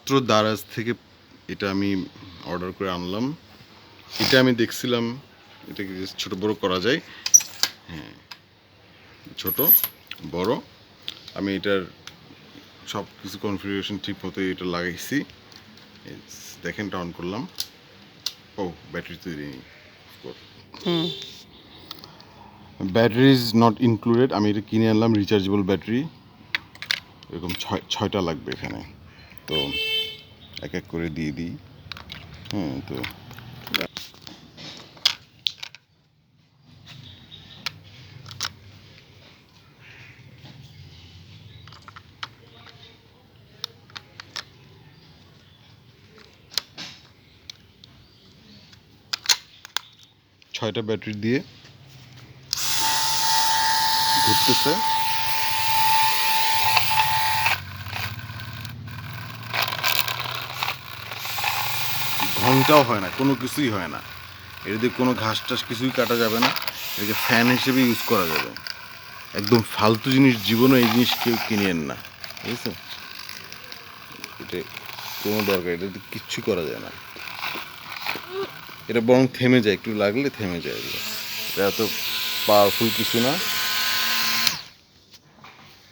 মাত্র দারাজ থেকে এটা আমি অর্ডার করে আনলাম। এটা আমি দেখছিলাম এটাকে ছোট বড় করা যায়। হ্যাঁ, ছোট বড় আমি এটার সব কিছু কনফিগারেশন ঠিক মতো এটা লাগাইছি। দেখেন, এটা অন করলাম। ও, ব্যাটারি তো দিইনি। Battery is not included. আমি এটা কিনে আনলাম রিচার্জেবল ব্যাটারি। এরকম ছয়টা লাগবে এখানে, তো এক এক করে দিয়ে দিই। হ্যাঁ, তো ছয়টা ব্যাটারি দিয়ে ঘুরতেছে। ঘন্টাও হয় না, কোনো কিছুই হয় না। এটা দিয়ে কোনো ঘাস টাস কিছুই কাটা যাবে না। এটাকে ফ্যান হিসেবে ইউজ করা যাবে। একদম ফালতু জিনিস, জীবনে এই জিনিস কেউ কিনেন না, বুঝেছো? এটা কোনো দরকার, এটাতে কিচ্ছু করা যায় না। এটা বরং থেমে যায়, একটু লাগলে থেমে যায়। এটা এত পাওয়ারফুল কিছু না।